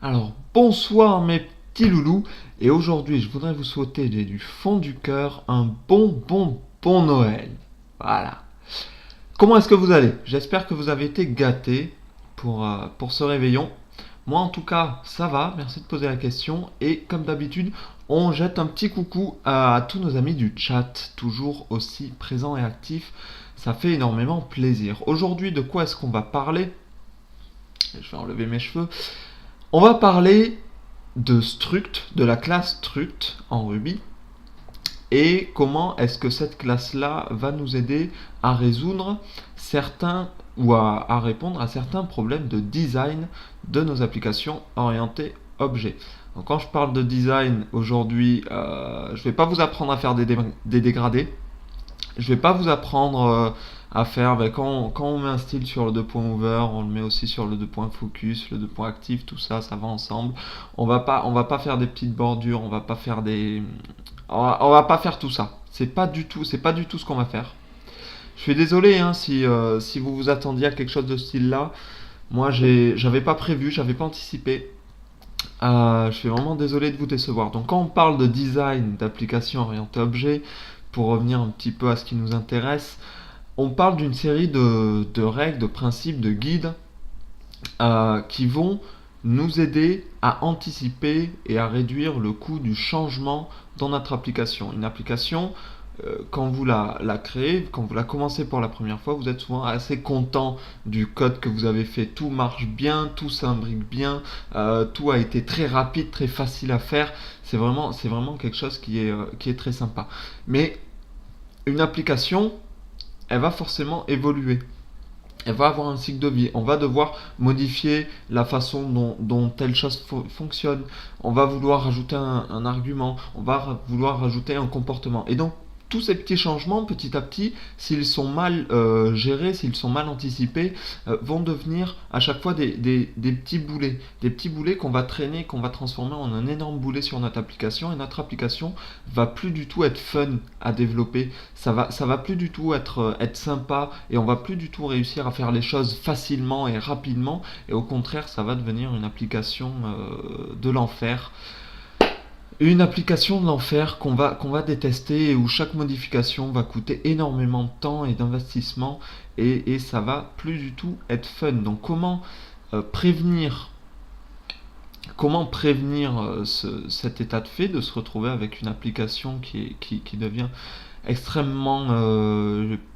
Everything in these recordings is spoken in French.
Alors, bonsoir mes petits loulous, et aujourd'hui je voudrais vous souhaiter du fond du cœur un bon Noël. Voilà. Comment est-ce que vous allez? J'espère que vous avez été gâtés pour ce réveillon. Moi en tout cas, ça va, merci de poser la question, et comme d'habitude, on jette un petit coucou à tous nos amis du chat, toujours aussi présents et actifs. Ça fait énormément plaisir. Aujourd'hui, de quoi est-ce qu'on va parler? Je vais enlever mes cheveux. On va parler de Struct, de la classe Struct en Ruby, et comment est-ce que cette classe-là va nous aider à résoudre certains ou à répondre à certains problèmes de design de nos applications orientées objets. Donc quand je parle de design aujourd'hui, je ne vais pas vous apprendre à faire des dégradés. Je vais pas vous apprendre à faire, quand on met un style sur le 2.over, on le met aussi sur le 2.focus, le 2.active, tout ça, ça va ensemble. On va pas faire des petites bordures, on va pas faire on va pas faire tout ça. C'est pas du tout ce qu'on va faire. Je suis désolé hein, si vous vous attendiez à quelque chose de ce style-là. Moi, j'avais pas prévu, j'avais pas anticipé. Je suis vraiment désolé de vous décevoir. Donc quand on parle de design d'applications orientées objets, pour revenir un petit peu à ce qui nous intéresse, on parle d'une série de règles, de principes, de guides qui vont nous aider à anticiper et à réduire le coût du changement dans notre application. Une application, quand vous la créez, quand vous la commencez pour la première fois, vous êtes souvent assez content du code que vous avez fait. Tout marche bien, tout s'imbrique bien, tout a été très rapide, très facile à faire. C'est vraiment quelque chose qui est très sympa. Mais une application, elle va forcément évoluer. Elle va avoir un cycle de vie. On va devoir modifier la façon dont telle chose fonctionne. On va vouloir rajouter un argument. On va vouloir rajouter un comportement. Et donc, tous ces petits changements, petit à petit, s'ils sont mal gérés, s'ils sont mal anticipés, vont devenir à chaque fois des petits boulets. Des petits boulets qu'on va traîner, qu'on va transformer en un énorme boulet sur notre application. Et notre application va plus du tout être fun à développer. Ça va plus du tout être sympa. Et on va plus du tout réussir à faire les choses facilement et rapidement. Et au contraire, ça va devenir une application de l'enfer. Une application de l'enfer qu'on va détester et où chaque modification va coûter énormément de temps et d'investissement et ça va plus du tout être fun. Donc prévenir cet état de fait de se retrouver avec une application qui devient extrêmement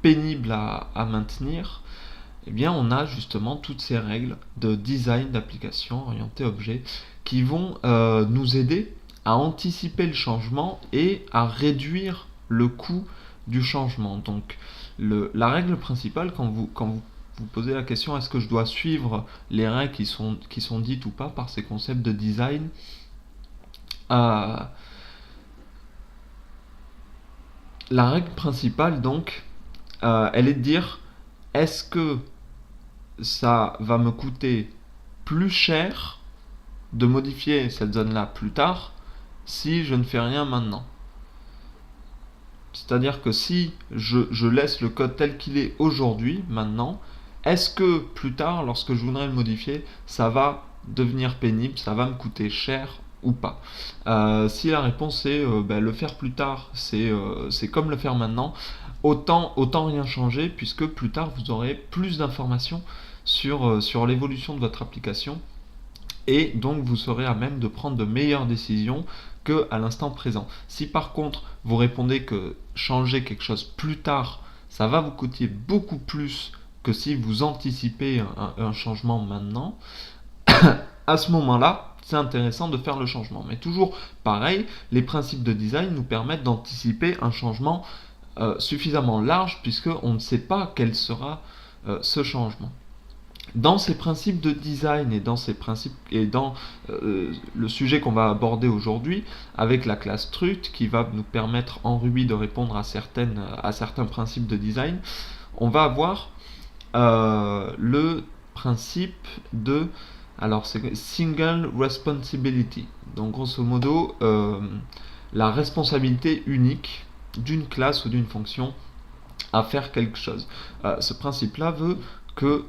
pénible à maintenir? Eh bien, on a justement toutes ces règles de design d'application orientée objet qui vont nous aider à anticiper le changement et à réduire le coût du changement. Donc, la règle principale, quand vous posez la question est-ce que je dois suivre les règles qui sont dites ou pas par ces concepts de design, la règle principale, donc, elle est de dire est-ce que ça va me coûter plus cher de modifier cette zone-là plus tard si je ne fais rien maintenant. C'est-à-dire que si je laisse le code tel qu'il est aujourd'hui, maintenant, est-ce que plus tard, lorsque je voudrais le modifier, ça va devenir pénible, ça va me coûter cher ou pas? Si la réponse est le faire plus tard, c'est comme le faire maintenant, autant rien changer, puisque plus tard vous aurez plus d'informations sur l'évolution de votre application et donc vous serez à même de prendre de meilleures décisions qu'à l'instant présent. Si par contre vous répondez que changer quelque chose plus tard, ça va vous coûter beaucoup plus que si vous anticipez un changement maintenant, à ce moment-là, c'est intéressant de faire le changement. Mais toujours pareil, les principes de design nous permettent d'anticiper un changement suffisamment large puisqu'on ne sait pas quel sera ce changement. Dans ces principes de design et dans le sujet qu'on va aborder aujourd'hui avec la classe Struct qui va nous permettre en Ruby de répondre à certains principes de design, on va avoir le principe de c'est single responsibility. Donc grosso modo la responsabilité unique d'une classe ou d'une fonction à faire quelque chose. Ce principe-là veut que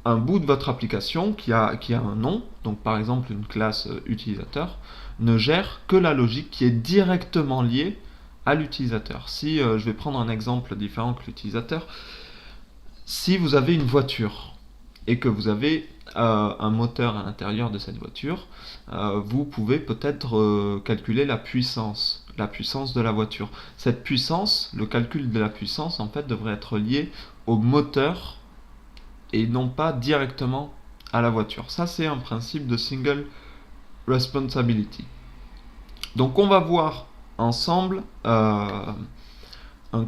un bout de votre application qui a un nom, donc par exemple une classe utilisateur, ne gère que la logique qui est directement liée à l'utilisateur. Si je vais prendre un exemple différent que l'utilisateur, si vous avez une voiture et que vous avez un moteur à l'intérieur de cette voiture, vous pouvez peut-être calculer la puissance de la voiture. Cette puissance, le calcul de la puissance, en fait, devrait être lié au moteur et non pas directement à la voiture. Ça, c'est un principe de single responsibility. Donc, on va voir ensemble un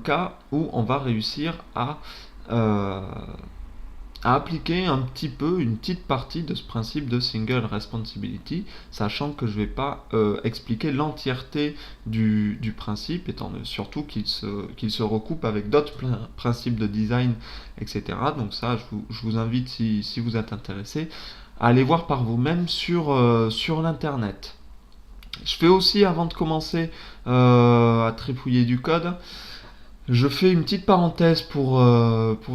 cas où on va réussir à appliquer un petit peu, une petite partie de ce principe de single responsibility, sachant que je ne vais pas expliquer l'entièreté du principe, étant surtout qu'il se recoupe avec d'autres principes de design, etc. Donc ça, je vous invite, si vous êtes intéressé, à aller voir par vous-même sur l'internet. Je fais aussi, avant de commencer à tripouiller du code, je fais une petite parenthèse pour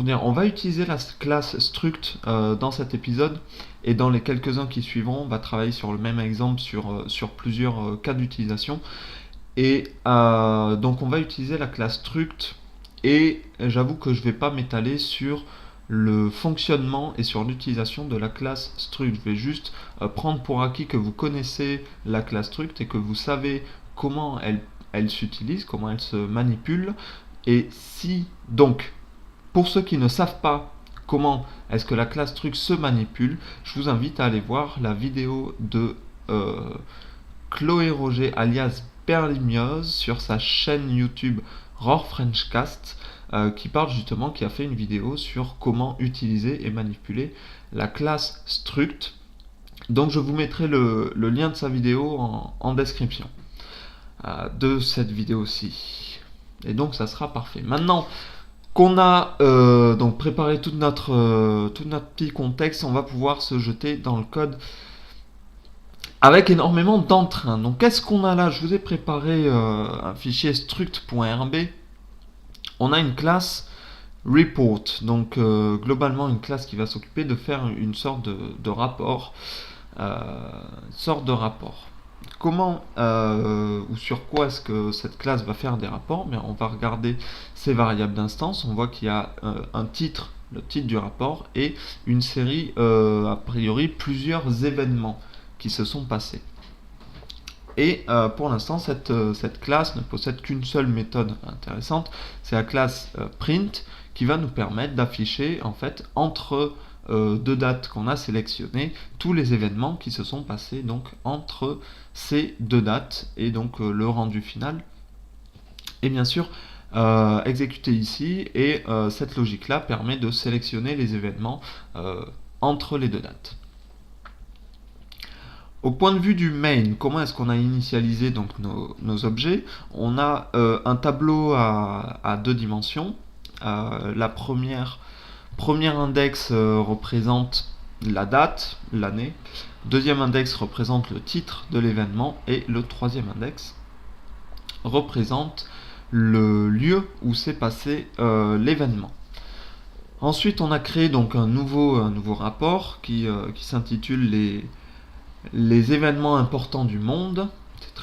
dire, on va utiliser la classe struct dans cet épisode, et dans les quelques-uns qui suivront, on va travailler sur le même exemple sur plusieurs cas d'utilisation. Et donc on va utiliser la classe struct, et j'avoue que je ne vais pas m'étaler sur le fonctionnement et sur l'utilisation de la classe struct. Je vais juste prendre pour acquis que vous connaissez la classe struct et que vous savez comment elle s'utilise, comment elle se manipule. Et si, donc, pour ceux qui ne savent pas comment est-ce que la classe struct se manipule, je vous invite à aller voir la vidéo de Chloé Roger alias Perlimioz sur sa chaîne YouTube Roar Frenchcast, qui parle justement, qui a fait une vidéo sur comment utiliser et manipuler la classe struct. Donc je vous mettrai le lien de sa vidéo en description de cette vidéo-ci. Et donc ça sera parfait. Maintenant qu'on a donc préparé tout notre petit contexte, on va pouvoir se jeter dans le code avec énormément d'entrain. Donc qu'est-ce qu'on a là? Je vous ai préparé un fichier struct.rb. On a une classe report, donc globalement une classe qui va s'occuper de faire une sorte de rapport. Comment ou sur quoi est-ce que cette classe va faire des rapports? Mais on va regarder ces variables d'instance. On voit qu'il y a un titre, le titre du rapport, et une série, a priori, plusieurs événements qui se sont passés. Et pour l'instant, cette classe ne possède qu'une seule méthode intéressante, c'est la classe print, qui va nous permettre d'afficher en fait entre deux dates qu'on a sélectionnées tous les événements qui se sont passés donc entre ces deux dates, et donc le rendu final est bien sûr exécuté ici, et cette logique là permet de sélectionner les événements entre les deux dates. Au point de vue du main, comment est-ce qu'on a initialisé donc nos objets? On a un tableau à deux dimensions. La première index représente la date, l'année. Deuxième index représente le titre de l'événement. Et le troisième index représente le lieu où s'est passé l'événement. Ensuite, on a créé donc un nouveau rapport qui s'intitule les événements importants du monde. C'est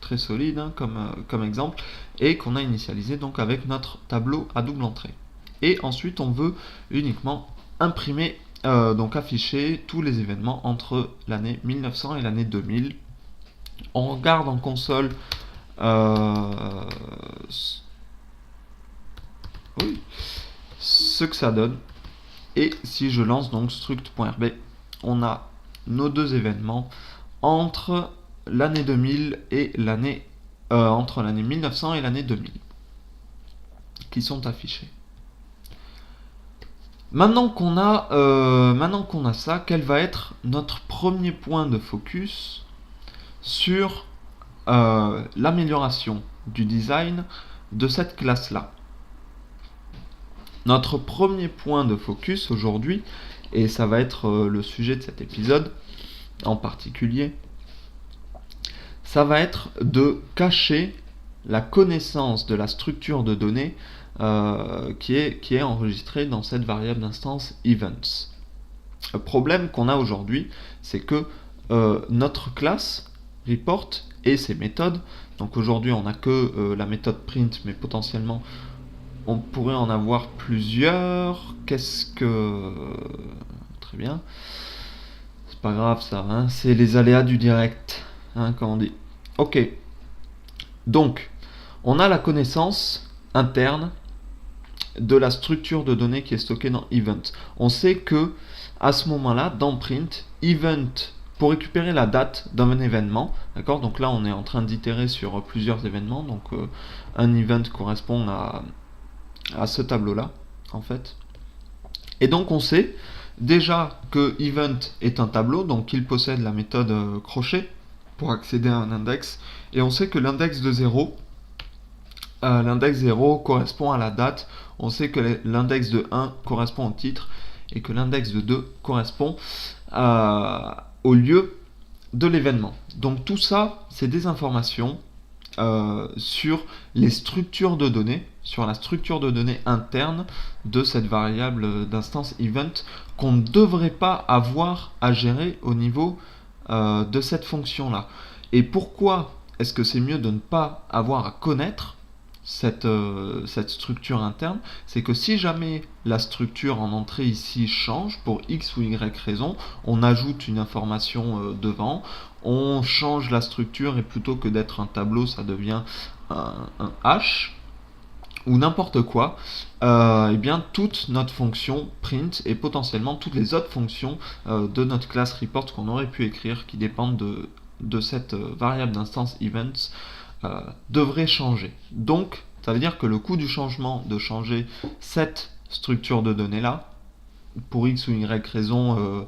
très solide hein, comme exemple, et qu'on a initialisé donc avec notre tableau à double entrée. Et ensuite on veut uniquement imprimer, donc afficher tous les événements entre l'année 1900 et l'année 2000. On regarde en console ce que ça donne, et si je lance donc struct.rb, on a nos deux événements entre l'année 2000 et entre l'année 1900 et l'année 2000 qui sont affichés. Maintenant qu'on a ça, quel va être notre premier point de focus sur l'amélioration du design de cette classe-là? Notre premier point de focus aujourd'hui, et ça va être le sujet de cet épisode en particulier, ça va être de cacher la connaissance de la structure de données qui est enregistré dans cette variable d'instance events. Le problème qu'on a aujourd'hui, c'est que notre classe report et ses méthodes, donc aujourd'hui on n'a que la méthode print, mais potentiellement on pourrait en avoir plusieurs. Qu'est-ce que... Très bien. C'est pas grave ça, hein, c'est les aléas du direct, hein, comme on dit. Ok. Donc, on a la connaissance interne de la structure de données qui est stockée dans event. On sait que à ce moment-là, dans print, event, pour récupérer la date d'un événement, d'accord, donc là on est en train d'itérer sur plusieurs événements, donc un event correspond à ce tableau-là, en fait. Et donc on sait déjà que event est un tableau, donc il possède la méthode crochet pour accéder à un index, et on sait que l'index de 0, l'index 0 correspond à la date, on sait que l'index de 1 correspond au titre, et que l'index de 2 correspond au lieu de l'événement. Donc tout ça, c'est des informations sur les structures de données, sur la structure de données interne de cette variable d'instance event qu'on ne devrait pas avoir à gérer au niveau de cette fonction-là. Et pourquoi est-ce que c'est mieux de ne pas avoir à connaître cette structure interne? C'est que si jamais la structure en entrée ici change pour X ou Y raison, on ajoute une information devant, on change la structure et plutôt que d'être un tableau, ça devient un hash ou n'importe quoi, et bien toute notre fonction print et potentiellement toutes les autres fonctions de notre classe report qu'on aurait pu écrire qui dépendent de cette variable d'instance events devrait changer. Donc, ça veut dire que le coût du changement de changer cette structure de données là, pour X ou Y raison,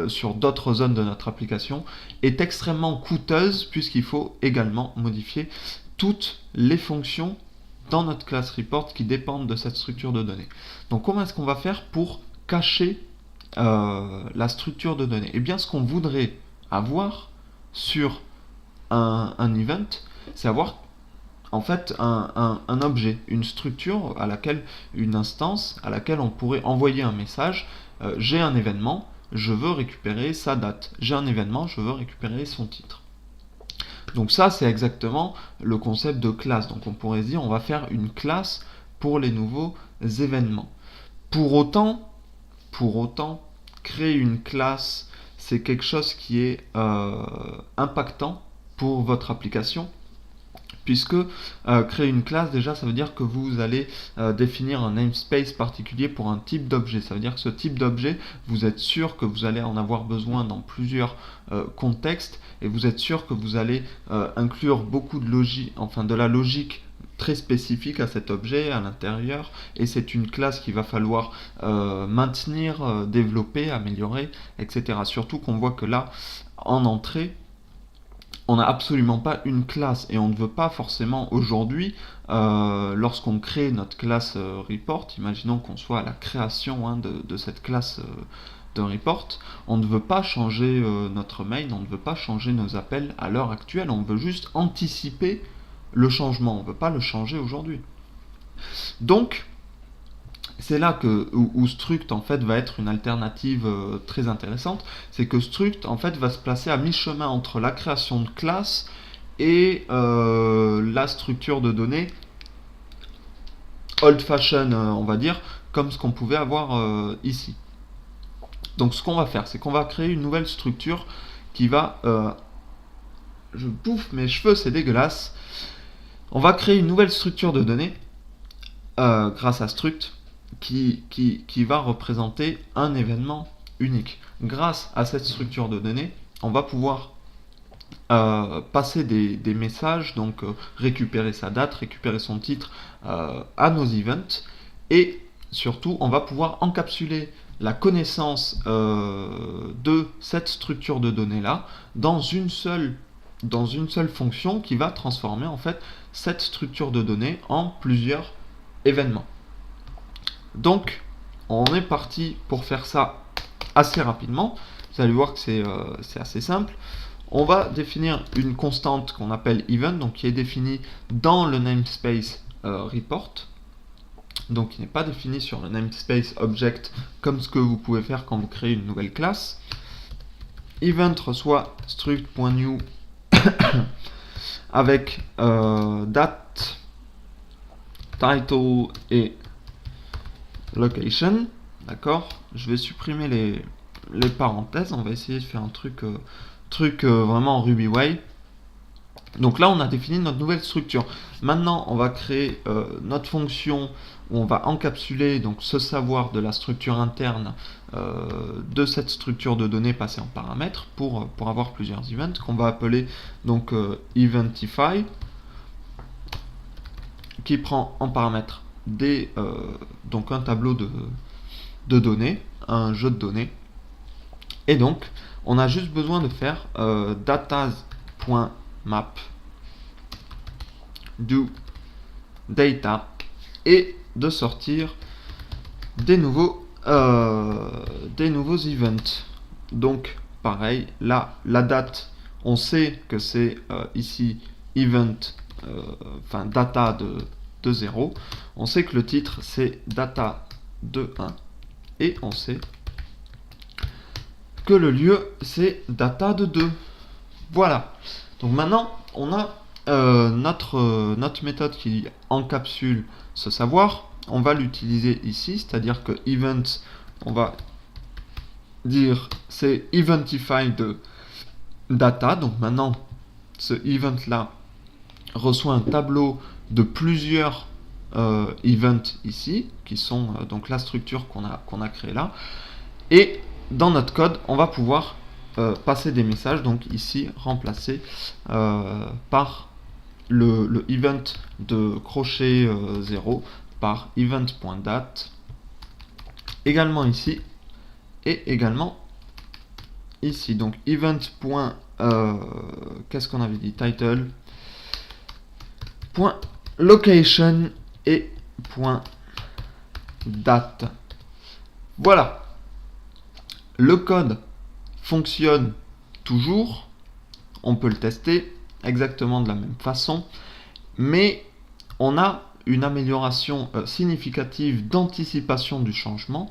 sur d'autres zones de notre application, est extrêmement coûteuse puisqu'il faut également modifier toutes les fonctions dans notre classe report qui dépendent de cette structure de données. Donc comment est-ce qu'on va faire pour cacher la structure de données? Eh bien ce qu'on voudrait avoir sur un event, c'est avoir en fait un objet, une structure à laquelle, une instance à laquelle on pourrait envoyer un message. J'ai un événement, je veux récupérer sa date. J'ai un événement, je veux récupérer son titre. Donc ça, c'est exactement le concept de classe. Donc on pourrait se dire, on va faire une classe pour les nouveaux événements. Pour autant, créer une classe, c'est quelque chose qui est impactant pour votre application. Puisque créer une classe, déjà, ça veut dire que vous allez définir un namespace particulier pour un type d'objet. Ça veut dire que ce type d'objet, vous êtes sûr que vous allez en avoir besoin dans plusieurs contextes, et vous êtes sûr que vous allez inclure beaucoup de logique, enfin de la logique très spécifique à cet objet à l'intérieur, et c'est une classe qu'il va falloir maintenir, développer, améliorer, etc. Surtout qu'on voit que là, en entrée, on n'a absolument pas une classe et on ne veut pas forcément aujourd'hui, lorsqu'on crée notre classe report, imaginons qu'on soit à la création de cette classe de report, on ne veut pas changer notre main, on ne veut pas changer nos appels à l'heure actuelle, on veut juste anticiper le changement, on ne veut pas le changer aujourd'hui. Donc, c'est là où Struct en fait va être une alternative très intéressante, c'est que Struct en fait va se placer à mi-chemin entre la création de classes et la structure de données old fashion, on va dire, comme ce qu'on pouvait avoir ici. Donc ce qu'on va faire, c'est qu'on va créer une nouvelle structure qui va... je bouffe mes cheveux, c'est dégueulasse. On va créer une nouvelle structure de données grâce à Struct qui va représenter un événement unique. Grâce à cette structure de données, on va pouvoir passer des messages, donc récupérer sa date, récupérer son titre à nos events, et surtout on va pouvoir encapsuler la connaissance de cette structure de données là dans une seule fonction qui va transformer en fait cette structure de données en plusieurs événements. Donc, on est parti pour faire ça assez rapidement. Vous allez voir que c'est assez simple. On va définir une constante qu'on appelle event, donc qui est définie dans le namespace report. donc qui n'est pas défini sur le namespace object comme ce que vous pouvez faire quand vous créez une nouvelle classe. Event reçoit struct.new avec date, title et location. D'accord, je vais supprimer les parenthèses, on va essayer de faire un truc vraiment en Ruby way. Donc là, on a défini notre nouvelle structure. Maintenant, on va créer notre fonction où on va encapsuler donc ce savoir de la structure interne de cette structure de données passée en paramètres pour avoir plusieurs events qu'on va appeler donc eventify, qui prend en paramètre donc un tableau de données, un jeu de données. Et donc, on a juste besoin de faire datas.map do data et de sortir des nouveaux events. Donc, pareil, là, la date, on sait que c'est ici event, enfin data de 0. On sait que le titre, c'est data de 1. Et on sait que le lieu, c'est data de 2. Voilà. Donc maintenant, on a notre méthode qui encapsule ce savoir. On va l'utiliser ici, c'est-à-dire que event, on va dire c'est eventify de data. Donc maintenant, ce event-là reçoit un tableau de plusieurs events ici, qui sont donc la structure qu'on a créée là. Et dans notre code, on va pouvoir passer des messages, donc ici remplacé par le event de crochet 0 par event.date, également ici et également ici. Donc event. Qu'est-ce qu'on avait dit, title point location et point date. Voilà, le code fonctionne toujours, on peut le tester exactement de la même façon, mais on a une amélioration significative d'anticipation du changement.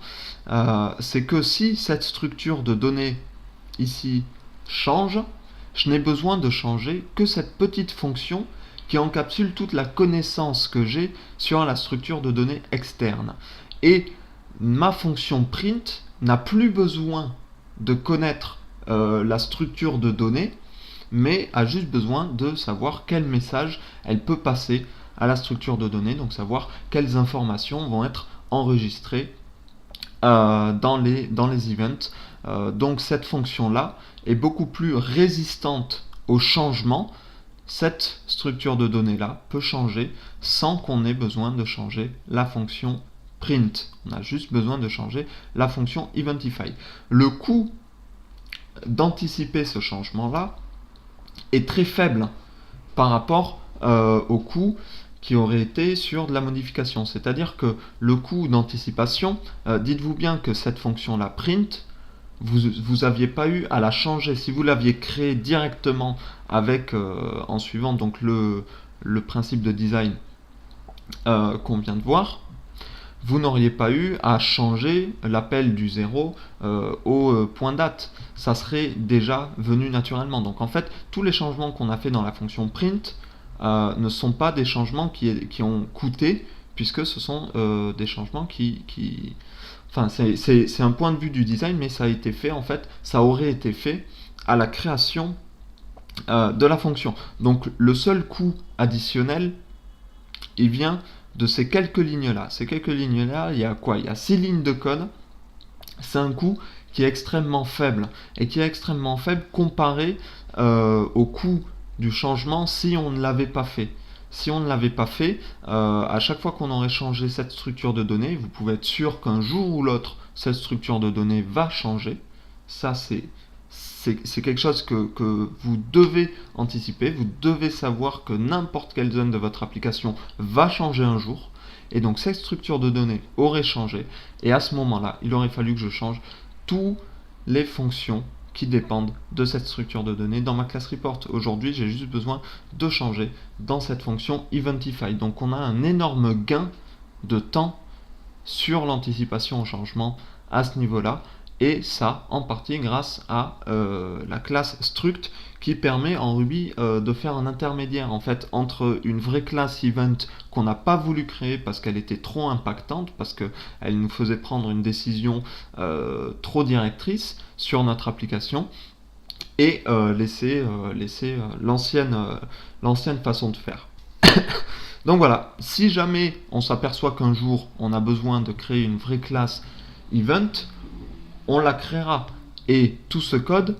C'est que si cette structure de données ici change, je n'ai besoin de changer que cette petite fonction qui encapsule toute la connaissance que j'ai sur la structure de données externe. Et ma fonction print n'a plus besoin de connaître la structure de données, mais a juste besoin de savoir quel message elle peut passer à la structure de données, donc savoir quelles informations vont être enregistrées dans les events. Donc cette fonction-là est beaucoup plus résistante au changement. Cette structure de données-là peut changer sans qu'on ait besoin de changer la fonction print. On a juste besoin de changer la fonction eventify. Le coût d'anticiper ce changement-là est très faible par rapport au coût qui aurait été sur de la modification. C'est-à-dire que le coût d'anticipation, dites-vous bien que cette fonction-là, print, vous n'aviez pas eu à la changer. Si vous l'aviez créée directement avec, en suivant donc le principe de design qu'on vient de voir, vous n'auriez pas eu à changer l'appel du 0 au point date. Ça serait déjà venu naturellement. Donc en fait, tous les changements qu'on a fait dans la fonction print ne sont pas des changements qui ont coûté, puisque ce sont des changements qui enfin, c'est un point de vue du design, mais ça a été fait, en fait, ça aurait été fait à la création de la fonction. Donc le seul coût additionnel, il vient de ces quelques lignes-là. Ces quelques lignes-là, il y a quoi? Il y a 6 lignes de code. C'est un coût qui est extrêmement faible, et qui est extrêmement faible comparé au coût du changement si on ne l'avait pas fait. Si on ne l'avait pas fait, à chaque fois qu'on aurait changé cette structure de données, vous pouvez être sûr qu'un jour ou l'autre, cette structure de données va changer. Ça, c'est quelque chose que vous devez anticiper. Vous devez savoir que n'importe quelle zone de votre application va changer un jour. Et donc cette structure de données aurait changé. Et à ce moment-là, il aurait fallu que je change toutes les fonctions qui dépendent de cette structure de données dans ma classe report. Aujourd'hui, j'ai juste besoin de changer dans cette fonction eventify. Donc on a un énorme gain de temps sur l'anticipation au changement à ce niveau-là, et ça en partie grâce à la classe struct qui permet en Ruby de faire un intermédiaire en fait entre une vraie classe event qu'on n'a pas voulu créer parce qu'elle était trop impactante, parce qu'elle nous faisait prendre une décision trop directrice sur notre application, et laisser l'ancienne façon de faire. Donc voilà, si jamais on s'aperçoit qu'un jour on a besoin de créer une vraie classe event, on la créera. Et tout ce code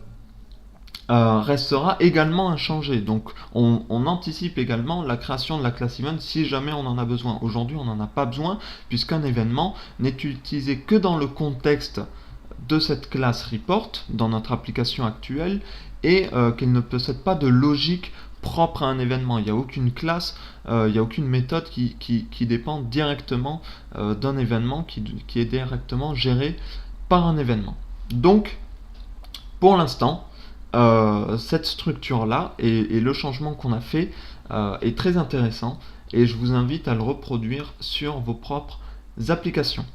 restera également inchangé. Donc on anticipe également la création de la classe event si jamais on en a besoin. Aujourd'hui on n'en a pas besoin puisqu'un événement n'est utilisé que dans le contexte de cette classe report dans notre application actuelle et qu'elle ne possède pas de logique propre à un événement. Il n'y a aucune classe, il n'y a aucune méthode qui dépend directement d'un événement qui est directement géré par un événement. Donc, pour l'instant, cette structure-là et le changement qu'on a fait est très intéressant et je vous invite à le reproduire sur vos propres applications.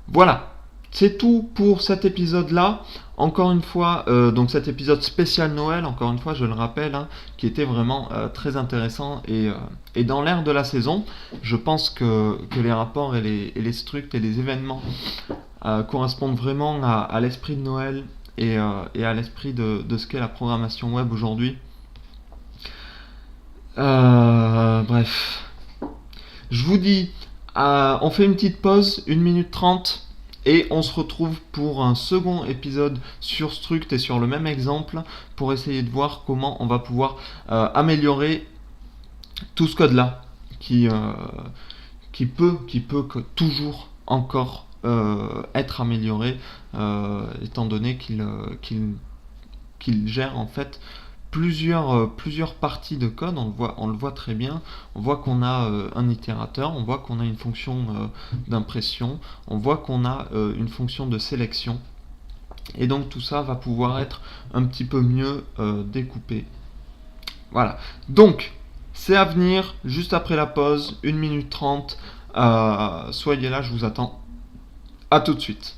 Voilà, c'est tout pour cet épisode-là. Encore une fois, donc cet épisode spécial Noël, encore une fois, je le rappelle, hein, qui était vraiment très intéressant et dans l'air de la saison. Je pense que les rapports et les structs et les événements correspondent vraiment à l'esprit de Noël et à l'esprit de ce qu'est la programmation web aujourd'hui. Bref. Je vous dis, on fait une petite pause, 1 minute 30, et on se retrouve pour un second épisode sur Struct et sur le même exemple pour essayer de voir comment on va pouvoir améliorer tout ce code-là qui peut toujours encore être amélioré étant donné qu'il gère en fait plusieurs parties de code. On le voit très bien. On voit qu'on a un itérateur, on voit qu'on a une fonction d'impression, on voit qu'on a une fonction de sélection. Et donc tout ça va pouvoir être un petit peu mieux découpé. Voilà. Donc, c'est à venir, juste après la pause, 1 minute 30. Soyez là, je vous attends. A tout de suite.